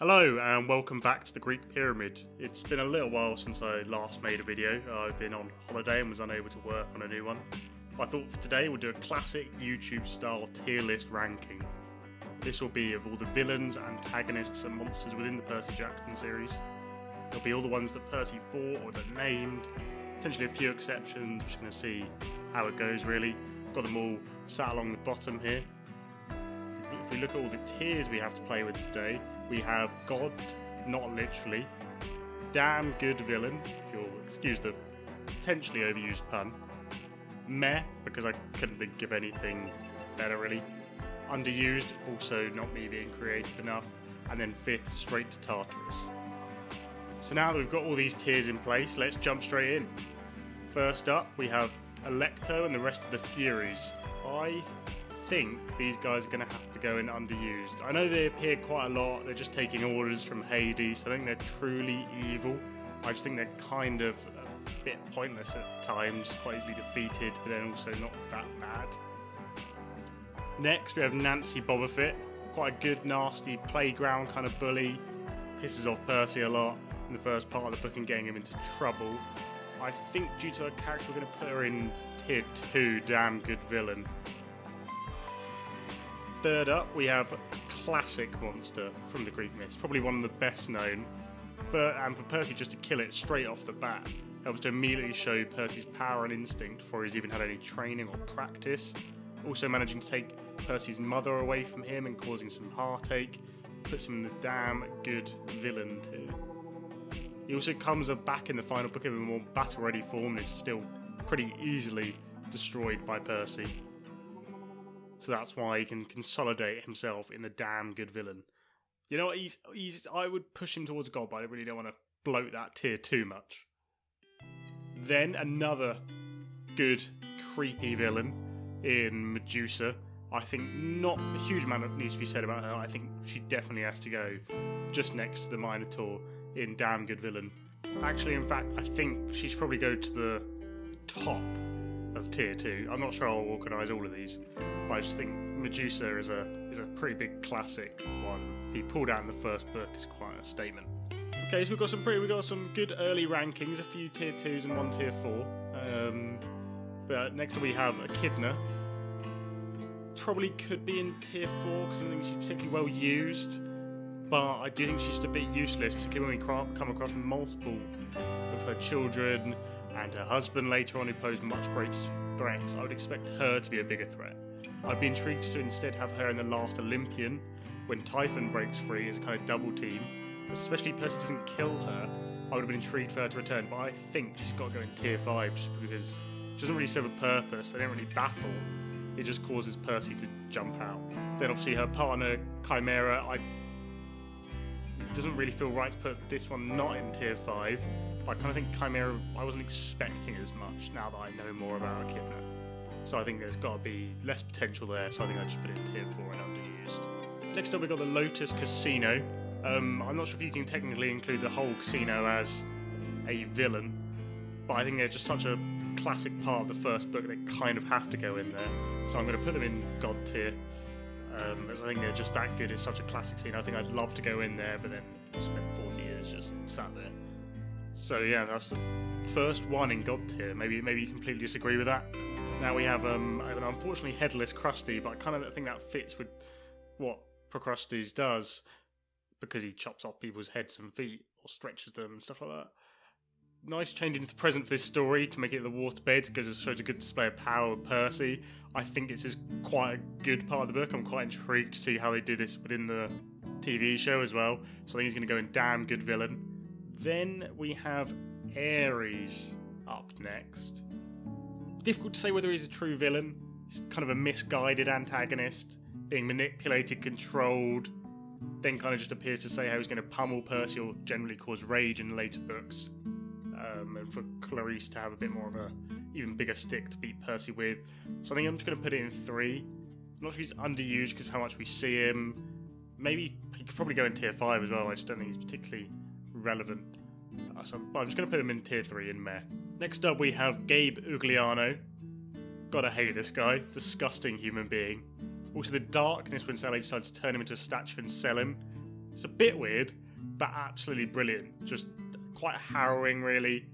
Hello and welcome back to the Greek Pyramid. It's been a little while since I last made a video. I've been on holiday and was unable to work on a new one. I thought for today we'll do a classic YouTube style tier list ranking. This will be of all the villains, antagonists and monsters within the Percy Jackson series. There'll be all the ones that Percy fought or that named, potentially a few exceptions. We're just going to see how it goes really. Got them all sat along the bottom here. If we look at all the tiers we have to play with today, we have God, not literally, damn good villain, if you'll excuse the potentially overused pun, meh, because I couldn't think of anything better really, underused, also not me being creative enough, and then fifth, straight to Tartarus. So now that we've got all these tiers in place, let's jump straight in. First up, we have Alecto and the rest of the Furies. I think these guys are going to have to go in underused. I know they appear quite a lot, they're just taking orders from Hades, so I think they're truly evil. I just think they're kind of a bit pointless at times, quite easily defeated, but then also not that bad. Next we have Nancy Bobofit, quite a good nasty playground kind of bully, pisses off Percy a lot in the first part of the book and getting him into trouble. I think due to her character we're going to put her in tier 2, damn good villain. Third up, we have a classic monster from the Greek myths, probably one of the best known. And for Percy just to kill it straight off the bat helps to immediately show Percy's power and instinct before he's even had any training or practice. Also managing to take Percy's mother away from him and causing some heartache puts him in the damn good villain tier. He also comes back in the final book in a more battle-ready form and is still pretty easily destroyed by Percy. So that's why he can consolidate himself in the damn good villain. You know what, I would push him towards God, but I really don't want to bloat that tier too much. Then another good, creepy villain in Medusa. I think not a huge amount needs to be said about her. I think she definitely has to go just next to the Minotaur in damn good villain. Actually, in fact, I think she should probably go to the top of tier 2. I'm not sure I'll organise all of these, but I just think Medusa is a pretty big classic one. He pulled out in the first book is quite a statement. Okay, so we've got some good early rankings, a few tier 2s and one tier 4. But next up we have Echidna. Probably could be in tier 4 because I don't think she's particularly well used, but I do think she's just a bit useless, particularly when we come across multiple of her children and her husband later on who pose much great threats. I would expect her to be a bigger threat. I'd be intrigued to instead have her in the last Olympian when Typhon breaks free as a kind of double team. Especially if Percy doesn't kill her, I would have been intrigued for her to return, but I think she's got to go in tier 5 just because she doesn't really serve a purpose, they don't really battle, it just causes Percy to jump out. Then obviously her partner, Chimera, it doesn't really feel right to put this one not in tier 5, but I kind of think Chimera, I wasn't expecting as much now that I know more about Echidna. So I think there's got to be less potential there, so I think I just put it in tier 4 and underused. Next up we've got the Lotus Casino. I'm not sure if you can technically include the whole casino as a villain, but I think they're just such a classic part of the first book they kind of have to go in there. So I'm going to put them in God tier, as I think they're just that good. It's such a classic scene. I think I'd love to go in there, but then spent 40 years just sat there. So yeah, that's the first one in God tier. Maybe you completely disagree with that. Now we have an unfortunately headless Krusty, but I kind of think that fits with what Procrustes does because he chops off people's heads and feet or stretches them and stuff like that. Nice change into the present for this story to make it the waterbed because it shows a good display of power of Percy. I think this is quite a good part of the book. I'm quite intrigued to see how they do this within the TV show as well. So I think he's going to go in damn good villain. Then we have Ares up next. Difficult to say whether he's a true villain. He's kind of a misguided antagonist, being manipulated, controlled, then kind of just appears to say how he's going to pummel Percy or generally cause rage in later books. And for Clarice to have a bit more of a even bigger stick to beat Percy with. So I think I'm just going to put it in 3. I'm not sure he's underused because of how much we see him. Maybe he could probably go in tier 5 as well. I just don't think he's particularly relevant. So I'm just going to put him in tier 3 in meh. Next up we have Gabe Ugliano. Gotta hate this guy. Disgusting human being. Also the darkness when Sally decides to turn him into a statue and sell him. It's a bit weird, but absolutely brilliant. Just quite harrowing, really.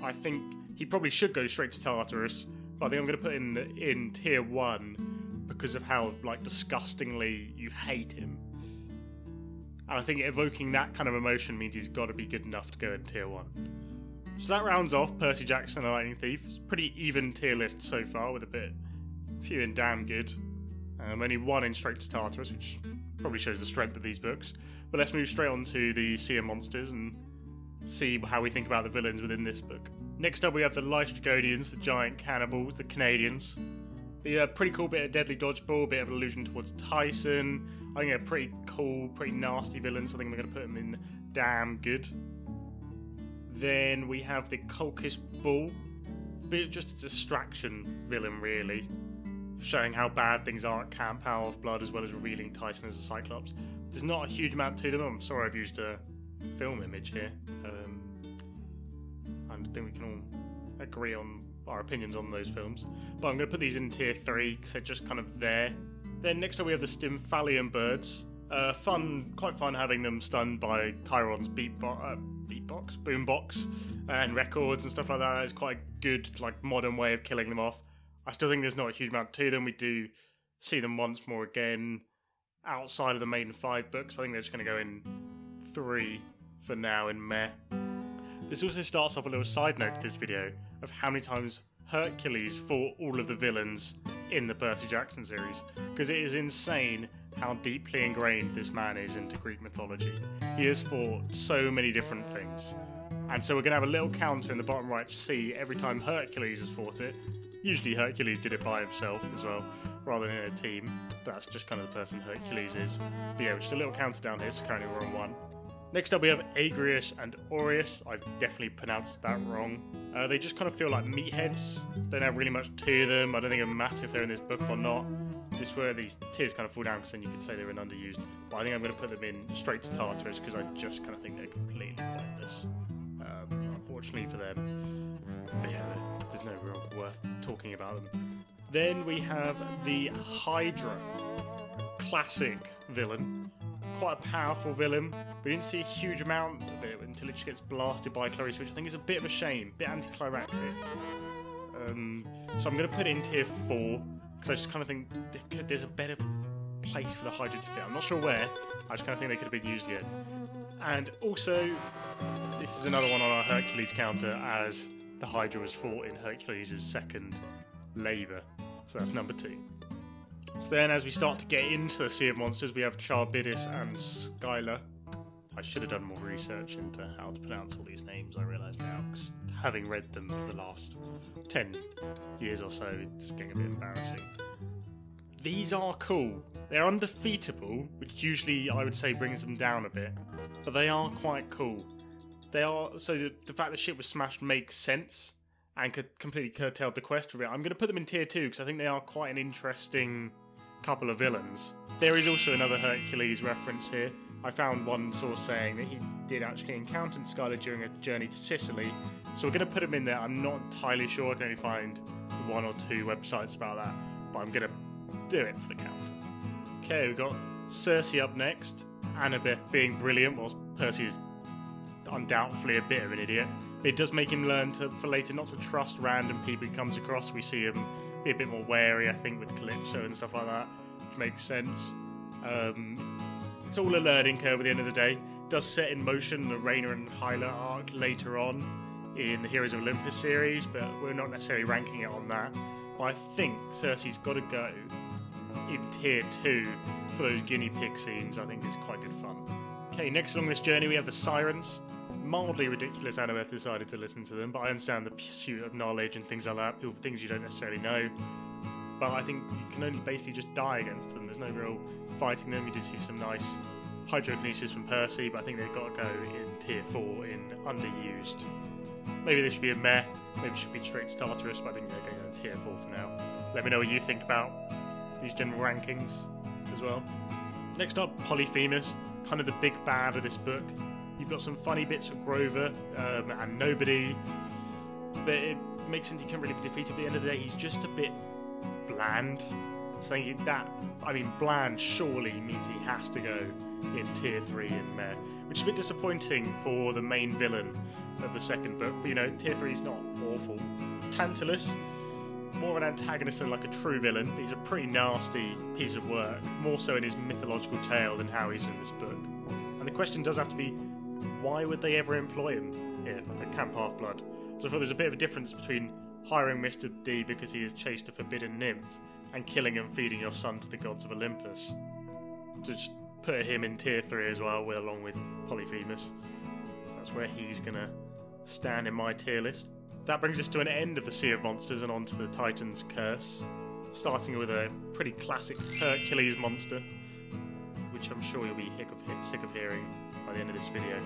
I think he probably should go straight to Tartarus, but I think I'm going to put him in tier 1 because of how like disgustingly you hate him. And I think evoking that kind of emotion means he's got to be good enough to go in tier 1. So that rounds off Percy Jackson and Lightning Thief. It's a pretty even tier list so far, with a few in damn good. Only 1 in straight to Tartarus, which probably shows the strength of these books. But let's move straight on to the Sea of Monsters and see how we think about the villains within this book. Next up we have the Lystragonians, the giant cannibals, the Canadians. The pretty cool bit of deadly dodgeball, a bit of an allusion towards Tyson. I think they're pretty cool, pretty nasty villains, so I think I'm going to put them in damn good. Then we have the Culkist Bull, bit just a distraction villain really, showing how bad things are at Camp Power of Blood as well as revealing Tyson as a Cyclops. There's not a huge amount to them. I'm sorry I've used a film image here. I think we can all agree on our opinions on those films. But I'm going to put these in tier 3 because they're just kind of there. Then next up we have the Stymphalian birds. Quite fun having them stunned by Chiron's boombox and records and stuff like that. It's quite a good like modern way of killing them off. I still think there's not a huge amount to them. We do see them once more again outside of the main 5 books, but I think they're just going to go in 3 for now in meh. This also starts off a little side note to this video of how many times Hercules fought all of the villains in the Percy Jackson series, because it is insane how deeply ingrained this man is into Greek mythology. He has fought so many different things. And so we're going to have a little counter in the bottom right to see every time Hercules has fought it. Usually Hercules did it by himself as well, rather than in a team. But that's just kind of the person Hercules is. But yeah, just a little counter down here, so currently we're on 1. Next up we have Agrius and Aureus. I've definitely pronounced that wrong. They just kind of feel like meatheads. Don't have really much to them. I don't think it matters if they're in this book or not. This is where these tiers kind of fall down, because then you could say they're in underused. But I think I'm going to put them in straight to Tartarus because I just kind of think they're completely pointless. Unfortunately for them. But yeah, there's no real worth talking about them. Then we have the Hydra. Classic villain. Quite a powerful villain. We didn't see a huge amount of it until it just gets blasted by Clarice, which I think is a bit of a shame. A bit anticlimactic. So I'm going to put it in tier 4, because I just kind of think there's a better place for the Hydra to fit. I'm not sure where. I just kind of think they could have been used again. And also, this is another one on our Hercules counter, as the Hydra was fought in Hercules' second labour. So that's number 2. So then, as we start to get into the Sea of Monsters, we have Charybdis and Skyla. I should have done more research into how to pronounce all these names, I realise now, because having read them for the last 10 years or so, it's getting a bit embarrassing. These are cool. They're undefeatable, which usually I would say brings them down a bit, but they are quite cool. They are, so the fact that shit was smashed makes sense, and completely curtailed the quest for it. I'm going to put them in tier 2 because I think they are quite an interesting couple of villains. There is also another Hercules reference here. I found one source saying that he did actually encounter Skyla during a journey to Sicily, so we're going to put him in there. I'm not entirely sure. I can only find 1 or 2 websites about that, but I'm going to do it for the count. Okay, we've got Circe up next. Annabeth being brilliant, whilst Percy is undoubtedly a bit of an idiot. It does make him learn for later not to trust random people he comes across. We see him be a bit more wary, I think, with Calypso and stuff like that, which makes sense. It's all a learning curve at the end of the day. It does set in motion the Raina and Hyla arc later on in the Heroes of Olympus series, but we're not necessarily ranking it on that. But I think Circe's got to go in tier 2 for those guinea pig scenes. I think it's quite good fun. Okay, next along this journey we have the Sirens. Mildly ridiculous Annabeth decided to listen to them, but I understand the pursuit of knowledge and things like that, things you don't necessarily know. But I think you can only basically just die against them. There's no real fighting them. You did see some nice hydrokinesis from Percy, but I think they've got to go in tier 4 in underused. Maybe they should be a meh, maybe it should be straight to Tartarus, but I think they're going in tier 4 for now. Let me know what you think about these general rankings as well. Next up, Polyphemus, kind of the big bad of this book. You've got some funny bits with Grover and Nobody, but it makes sense he can't really be defeated. At the end of the day, he's just a bit bland. So thinking that, I mean, bland surely means he has to go in tier 3 in Meh, which is a bit disappointing for the main villain of the second book, but you know, tier 3 is not awful. Tantalus, more of an antagonist than like a true villain, but he's a pretty nasty piece of work, more so in his mythological tale than how he's in this book. And the question does have to be, why would they ever employ him here at Camp Half-Blood? So I thought there's a bit of a difference between hiring Mr. D because he has chased a forbidden nymph and killing and feeding your son to the gods of Olympus. To just put him in tier 3 as well, along with Polyphemus. So that's where he's going to stand in my tier list. That brings us to an end of the Sea of Monsters and on to the Titan's Curse, starting with a pretty classic Hercules monster, which I'm sure you'll be sick of hearing by the end of this video.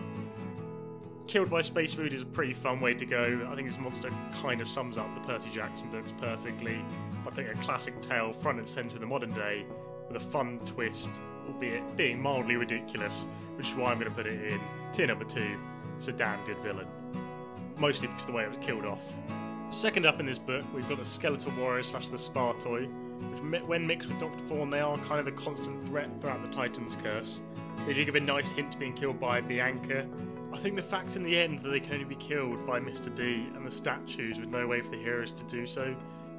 Killed by Space Food is a pretty fun way to go. I think this monster kind of sums up the Percy Jackson books perfectly by putting a classic tale front and centre in the modern day with a fun twist, albeit being mildly ridiculous, which is why I'm going to put it in tier number 2. It's a damn good villain. Mostly because of the way it was killed off. Second up in this book, we've got the Skeletal Warrior / the Spartoi, which when mixed with Dr. Thorne, they are kind of the constant threat throughout the Titan's Curse. They do give a nice hint to being killed by Bianca. I think the fact in the end that they can only be killed by Mr. D and the statues with no way for the heroes to do so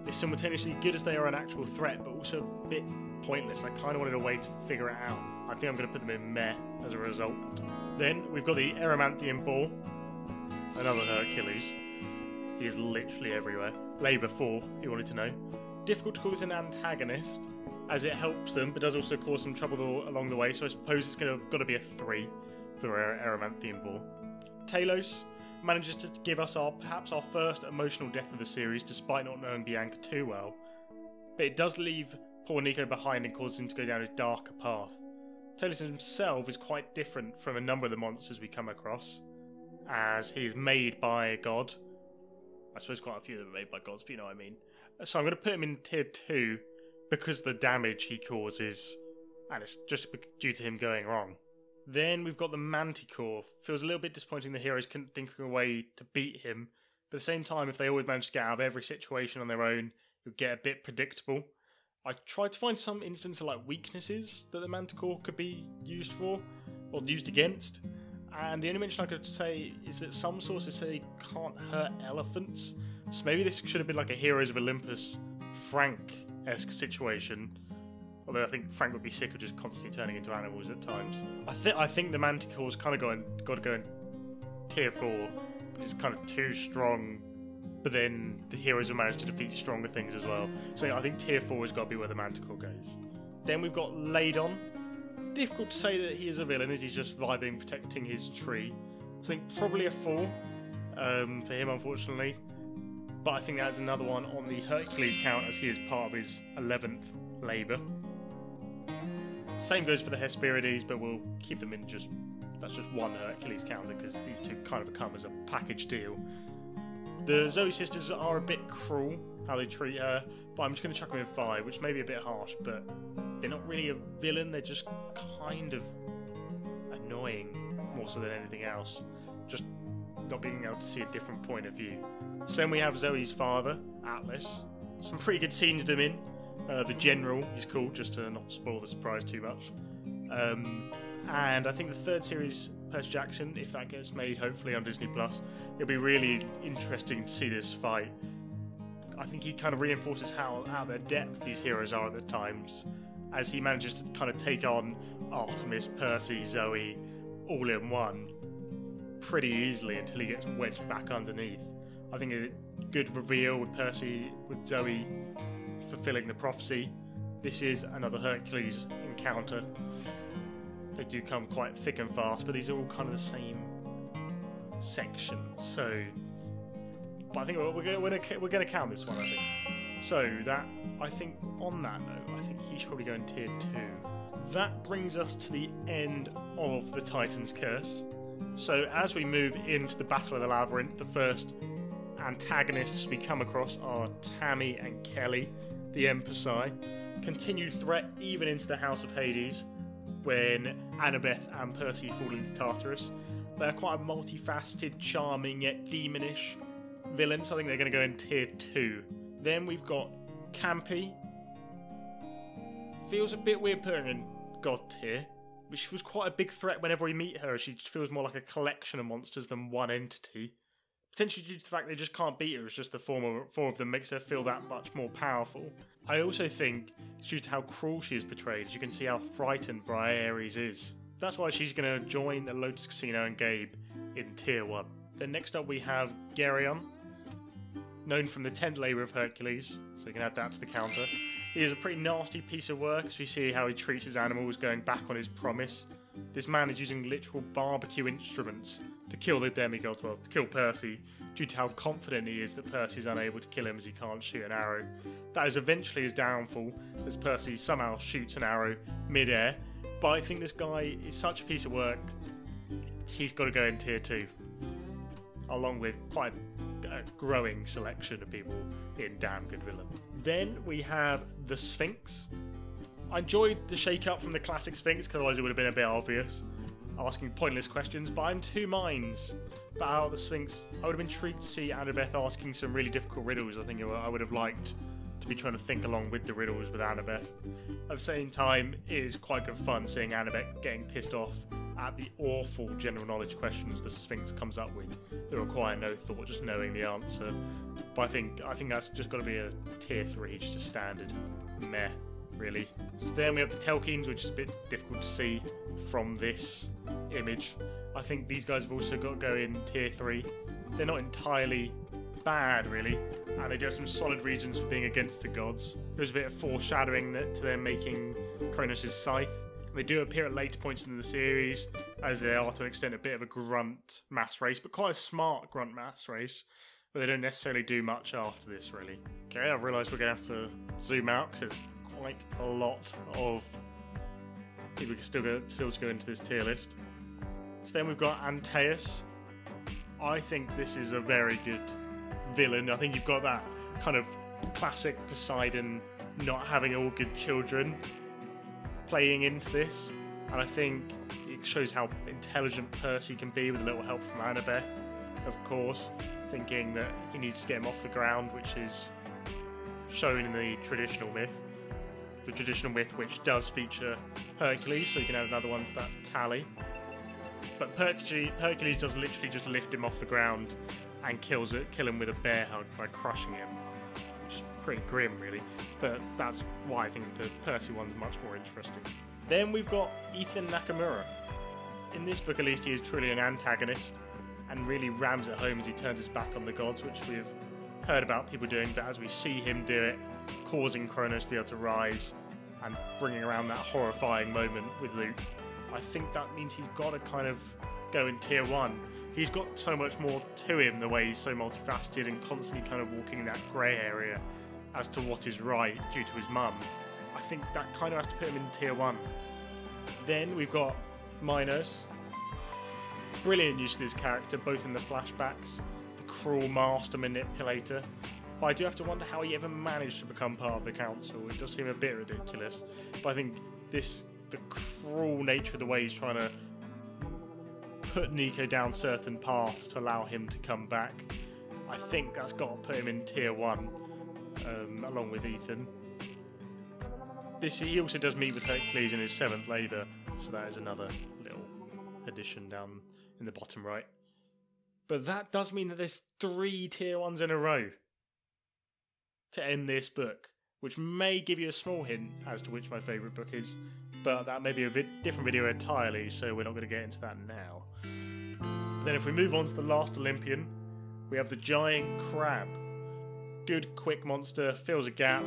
is simultaneously good as they are an actual threat, but also a bit pointless. I kind of wanted a way to figure it out. I think I'm going to put them in Meh as a result. Then we've got the Erymanthian Bull, another Hercules. He is literally everywhere. Labour 4, you wanted to know. Difficult to call this an antagonist, as it helps them, but does also cause some trouble along the way, so I suppose it's got to be a 3 for Erymanthian Bull. Talos manages to give us perhaps our first emotional death of the series, despite not knowing Bianca too well. But it does leave poor Nico behind and causes him to go down his darker path. Talos himself is quite different from a number of the monsters we come across, as he is made by a god. I suppose quite a few of them are made by gods, but you know what I mean. So I'm going to put him in tier 2 because of the damage he causes, and it's just due to him going wrong. Then we've got the Manticore. Feels a little bit disappointing the heroes couldn't think of a way to beat him, but at the same time, if they always managed to get out of every situation on their own, it would get a bit predictable. I tried to find some instances of like weaknesses that the Manticore could be used for, or used against, and the only mention I could say is that some sources say they can't hurt elephants, so maybe this should have been like a Heroes of Olympus Frank-esque situation, although I think Frank would be sick of just constantly turning into animals at times. I think the Manticore's kind of got to go in tier 4, because it's kind of too strong, but then the heroes have managed to defeat stronger things as well. So I think tier 4 has got to be where the Manticore goes. Then we've got Ladon. Difficult to say that he is a villain, as he's just vibing, protecting his tree. So I think probably a 4 for him, unfortunately. But I think that's another one on the Hercules count, as he is part of his 11th labour. Same goes for the Hesperides, but we'll keep them in that's just one Hercules counter, because these two kind of come as a package deal. The Zoe sisters are a bit cruel, how they treat her, but I'm just going to chuck them in 5, which may be a bit harsh, but they're not really a villain, they're just kind of annoying, more so than anything else. Just not being able to see a different point of view. So then we have Zoe's father, Atlas. Some pretty good scenes with him in. The General, he's called, just to not spoil the surprise too much. And I think the third series, Percy Jackson, if that gets made, hopefully on Disney+, it'll be really interesting to see this fight. I think he kind of reinforces how out of their depth these heroes are at the times, as he manages to kind of take on Artemis, Percy, Zoe, all in one, pretty easily until he gets wedged back underneath. I think a good reveal with Percy, with Zoe fulfilling the prophecy. This is another Hercules encounter. They do come quite thick and fast, but these are all kind of the same section. So, but I think we're going to count this one, I think. So that, I think on that note, I think he should probably go in tier 2. That brings us to the end of the Titan's Curse. So as we move into the Battle of the Labyrinth, the first antagonists we come across are Tammy and Kelly, the Empusai. Continued threat even into the House of Hades, when Annabeth and Percy fall into Tartarus. They're quite a multifaceted, charming yet demonish villain, so I think they're going to go in tier 2. Then we've got Campy. Feels a bit weird putting in God tier. which feels quite a big threat whenever we meet her. She feels more like a collection of monsters than one entity. Potentially due to the fact they just can't beat her, it's just the form of them makes her feel that much more powerful. I also think it's due to how cruel she is portrayed, as you can see how frightened Briar Ares is. That's why she's going to join the Lotus Casino and Gabe in Tier 1. Then next up we have Geryon, known from the 10th Labour of Hercules, so you can add that to the counter. He is a pretty nasty piece of work, as we see how he treats his animals, going back on his promise. This man is using literal barbecue instruments to kill the demigods, well, to kill Percy, due to how confident he is that Percy is unable to kill him as he can't shoot an arrow. That is eventually his downfall, as Percy somehow shoots an arrow mid-air, but I think this guy is such a piece of work, he's got to go in Tier 2, along with quite a growing selection of people in Damn Good Villain. Then we have the Sphinx. I enjoyed the shake-up from the classic Sphinx, because otherwise it would have been a bit obvious, asking pointless questions, but I'm two minds about the Sphinx. I would have been intrigued to see Annabeth asking some really difficult riddles. I think I would have liked to be trying to think along with the riddles with Annabeth. At the same time, it is quite good fun seeing Annabeth getting pissed off at the awful general knowledge questions the Sphinx comes up with that require no thought, just knowing the answer. But I think that's just got to be a Tier 3, just a standard meh, really. So then we have the Telkins, which is a bit difficult to see from this image. I think these guys have also got to go in Tier 3. They're not entirely bad, really, and they do have some solid reasons for being against the gods. There's a bit of foreshadowing to them making Kronos' scythe. They do appear at later points in the series, as they are to an extent a bit of a grunt mass race, but quite a smart grunt mass race, but they don't necessarily do much after this, really. Okay, I've realised we're going to have to zoom out, because there's quite a lot of people still to go into this tier list. So then we've got Antaeus. I think this is a very good villain. I think you've got that kind of classic Poseidon not having all good children playing into this, and I think it shows how intelligent Percy can be with a little help from Annabeth, of course, thinking that he needs to get him off the ground, which is shown in the traditional myth. The traditional myth which does feature Hercules, so you can add another one to that tally. But Hercules does literally just lift him off the ground and kill him with a bear hug by crushing him, which is pretty grim, really. But that's why I think the Percy one's much more interesting. Then we've got Ethan Nakamura. In this book, at least, he is truly an antagonist and really rams it home as he turns his back on the gods, which we've heard about people doing, but as we see him do it, causing Kronos to be able to rise and bringing around that horrifying moment with Luke, I think that means he's got to kind of go in Tier 1. He's got so much more to him, the way he's so multifaceted and constantly kind of walking in that grey area as to what is right due to his mum. I think that kind of has to put him in Tier 1. Then we've got Minos. Brilliant use of this character, both in the flashbacks, the cruel master manipulator. But I do have to wonder how he ever managed to become part of the council. It does seem a bit ridiculous. But I think the cruel nature of the way he's trying to put Nico down certain paths to allow him to come back, I think that's got to put him in Tier 1, along with Ethan. He also does meet with Hercules in his 7th labour, so that is another little addition down in the bottom right. But that does mean that there's 3 Tier 1s in a row to end this book, which may give you a small hint as to which my favourite book is, but that may be a different video entirely, so we're not going to get into that now. But then if we move on to the last Olympian, we have the giant crab. Good, quick monster, fills a gap.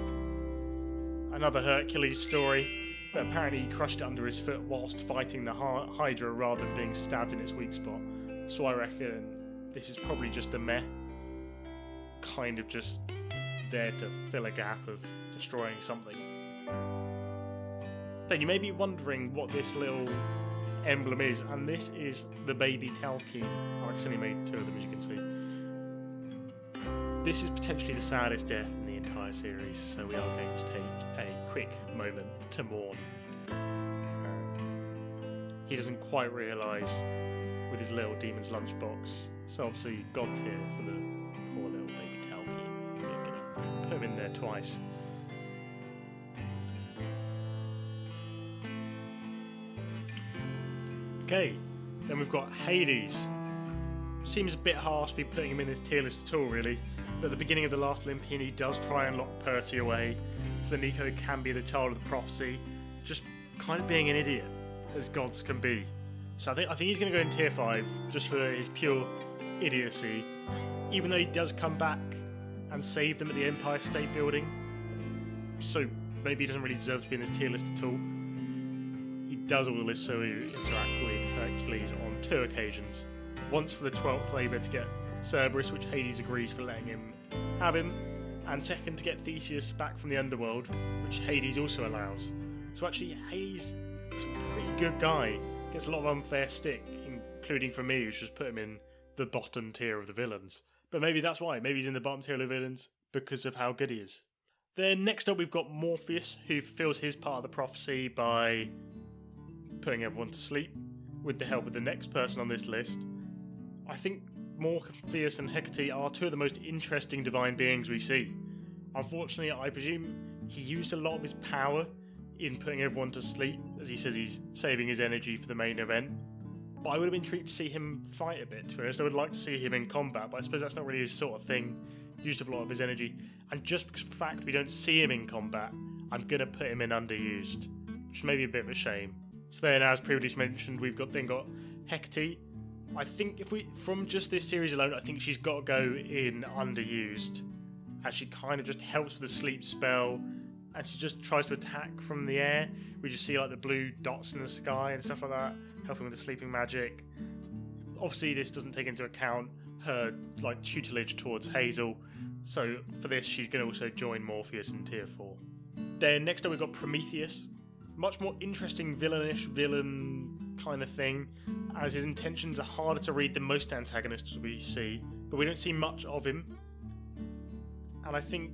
Another Hercules story, but apparently he crushed it under his foot whilst fighting the Hydra rather than being stabbed in its weak spot. So I reckon this is probably just a meh. Kind of just there to fill a gap of destroying something. Then you may be wondering what this little emblem is, and this is the baby Telkine. I accidentally made 2 of them, as you can see. This is potentially the saddest death in the entire series, so we are going to take a quick moment to mourn. He doesn't quite realise with his little demon's lunchbox, so obviously God tier for the poor little baby Telkine. We're going to put him in there twice. Okay, then we've got Hades. Seems a bit harsh to be putting him in this tier list at all, really. But at the beginning of the last Olympian, he does try and lock Percy away, so that Nico can be the child of the prophecy, just kind of being an idiot, as gods can be. So I think he's going to go in tier 5, just for his pure idiocy, even though he does come back and save them at the Empire State Building. So maybe he doesn't really deserve to be in this tier list at all. He does all this so he interact with Hercules on 2 occasions. Once for the 12th favour to get Cerberus, which Hades agrees for letting him have him, and second to get Theseus back from the underworld, which Hades also allows. So actually Hades is a pretty good guy, gets a lot of unfair stick, including from me, who's just put him in the bottom tier of the villains. But maybe that's why, maybe he's in the bottom tier of the villains because of how good he is. Then next up we've got Morpheus, who fulfills his part of the prophecy by putting everyone to sleep, with the help of the next person on this list. I think Morpheus and Hecate are 2 of the most interesting divine beings we see. Unfortunately, I presume he used a lot of his power in putting everyone to sleep, as he says he's saving his energy for the main event. But I would have been intrigued to see him fight a bit, to be honest. I would like to see him in combat, but I suppose that's not really his sort of thing. Used up a lot of his energy. And just because of the fact we don't see him in combat, I'm going to put him in underused, which may be a bit of a shame. So then, as previously mentioned, we've got Hecate. I think from just this series alone, I think she's got to go in underused, as she kind of just helps with the sleep spell, and she just tries to attack from the air. We just see like the blue dots in the sky and stuff like that, helping with the sleeping magic. Obviously, this doesn't take into account her like tutelage towards Hazel, so for this, she's going to also join Morpheus in tier 4. Then next up, we've got Prometheus. Much more interesting villain kind of thing, as his intentions are harder to read than most antagonists we see, but we don't see much of him. And I think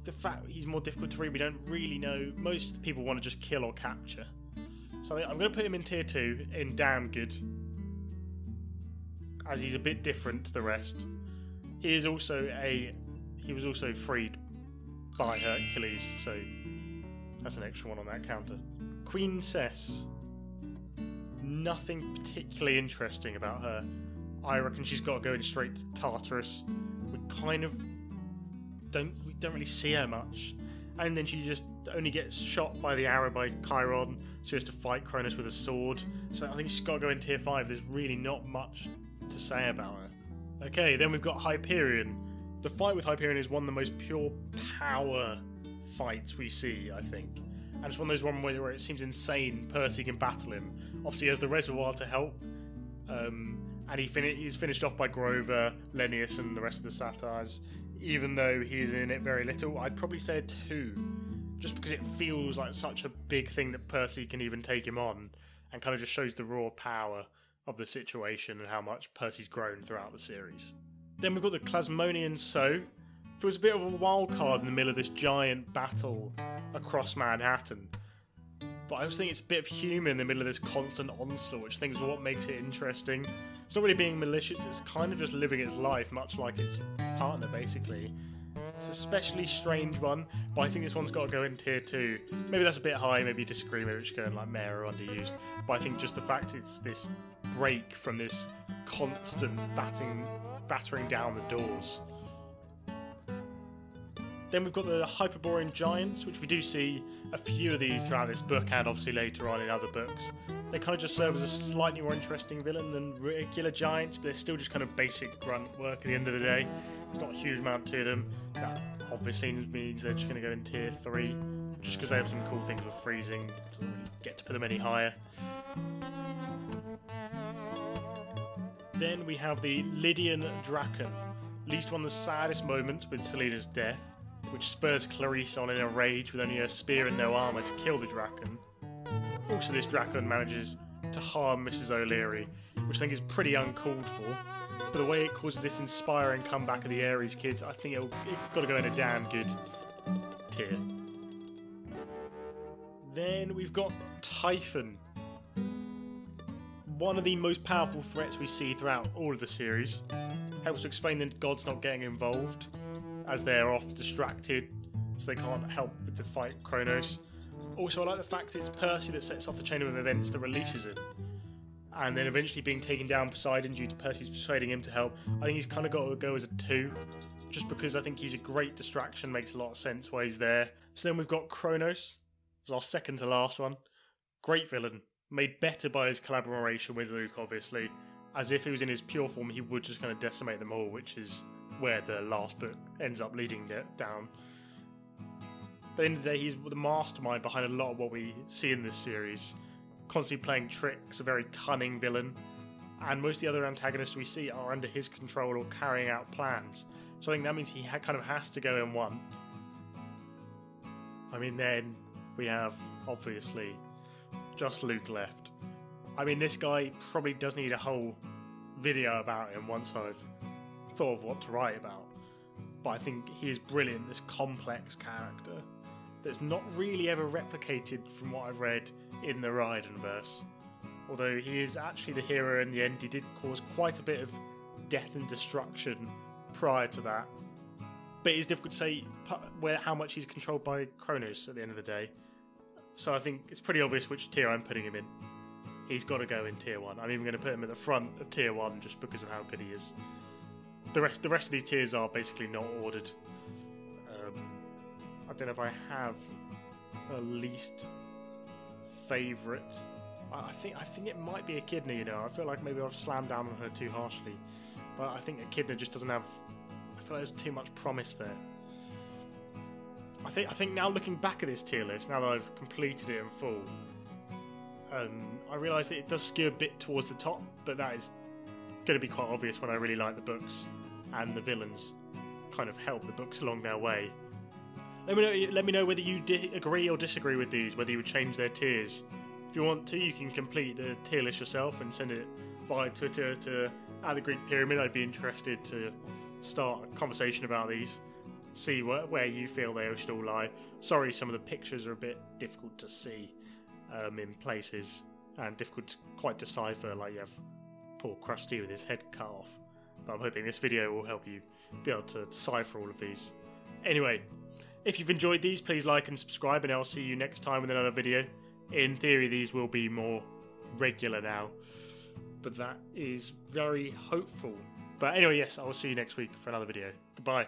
the fact he's more difficult to read, we don't really know. Most of the people want to just kill or capture. So I'm going to put him in tier 2, in damn good, as he's a bit different to the rest. He was also freed by Hercules, so that's an extra one on that counter. Queen Cess. Nothing particularly interesting about her. I reckon she's got to go in straight to Tartarus. We don't really see her much, and then she just only gets shot by the arrow by Chiron, so she has to fight Cronus with a sword. So I think she's got to go in tier 5. There's really not much to say about her. Okay, then we've got Hyperion. The fight with Hyperion is one of the most pure power fights we see, I think. And it's one of those ones where it seems insane Percy can battle him. Obviously he has the reservoir to help, and he's finished off by Grover, Lennius and the rest of the satyrs. Even though he's in it very little, I'd probably say a 2, just because it feels like such a big thing that Percy can even take him on, and kind of just shows the raw power of the situation and how much Percy's grown throughout the series. Then we've got the Plasmonian So. It was a bit of a wild card in the middle of this giant battle across Manhattan, but I also think it's a bit of humour in the middle of this constant onslaught, which I think is what makes it interesting. It's not really being malicious, it's kind of just living its life, much like its partner, basically. It's an especially strange one, but I think this one's got to go in tier 2. Maybe that's a bit high, maybe you disagree, maybe it should go in like Mare or underused, but I think just the fact it's this break from this constant battering down the doors. Then we've got the Hyperborean Giants, which we do see a few of these throughout this book and obviously later on in other books. They kind of just serve as a slightly more interesting villain than regular giants, but they're still just kind of basic grunt work at the end of the day. There's not a huge amount to them. That obviously means they're just going to go in tier 3, just because they have some cool things with freezing. Doesn't really get to put them any higher. Then we have the Lydian Draken, least one of the saddest moments with Selena's death, which spurs Clarice on in a rage with only her spear and no armour to kill the Draken. Also, this Draken manages to harm Mrs. O'Leary, which I think is pretty uncalled for, but the way it causes this inspiring comeback of the Ares kids, I think it's got to go in a damn good tier. Then we've got Typhon, one of the most powerful threats we see throughout all of the series. Helps to explain the gods not getting involved, as they're off distracted, so they can't help with the fight Kronos. Also, I like the fact it's Percy that sets off the chain of events that releases it, and then eventually being taken down Poseidon due to Percy's persuading him to help. I think he's kind of got to go as a 2, just because I think he's a great distraction, makes a lot of sense why he's there. So then we've got Kronos, who's our second to last one. Great villain, made better by his collaboration with Luke, obviously. As if he was in his pure form, he would just kind of decimate them all, which is where the last book ends up leading down. At the end of the day, he's the mastermind behind a lot of what we see in this series. Constantly playing tricks, a very cunning villain, and most of the other antagonists we see are under his control or carrying out plans. So I think that means he kind of has to go in one. I mean, then we have, obviously, just Luke left. I mean, this guy probably does need a whole video about him once I've thought of what to write about. But I think he is brilliant, this complex character that's not really ever replicated from what I've read in the Raidenverse. Although he is actually the hero in the end, he did cause quite a bit of death and destruction prior to that. But it's difficult to say how much he's controlled by Kronos at the end of the day. So I think it's pretty obvious which tier I'm putting him in. He's got to go in tier 1. I'm even going to put him at the front of tier 1 just because of how good he is. The rest of these tiers are basically not ordered. I don't know if I have a least favourite. I think it might be Echidna, you know. I feel like maybe I've slammed down on her too harshly. But I think Echidna just doesn't have... I feel like there's too much promise there. I think now looking back at this tier list, now that I've completed it in full, I realise that it does skew a bit towards the top, but that is going to be quite obvious when I really like the books, and the villains kind of help the books along their way. Let me know whether you agree or disagree with these, whether you would change their tiers. If you want to, you can complete the tier list yourself and send it via Twitter to @TheGreekPyramid. I'd be interested to start a conversation about these, see where you feel they should all lie. Sorry, some of the pictures are a bit difficult to see in places, and difficult to quite decipher, like you have poor Krusty with his head cut off. But I'm hoping this video will help you be able to decipher all of these. Anyway, if you've enjoyed these, please like and subscribe, and I'll see you next time with another video. In theory, these will be more regular now, but that is very hopeful. But anyway, yes, I will see you next week for another video. Goodbye.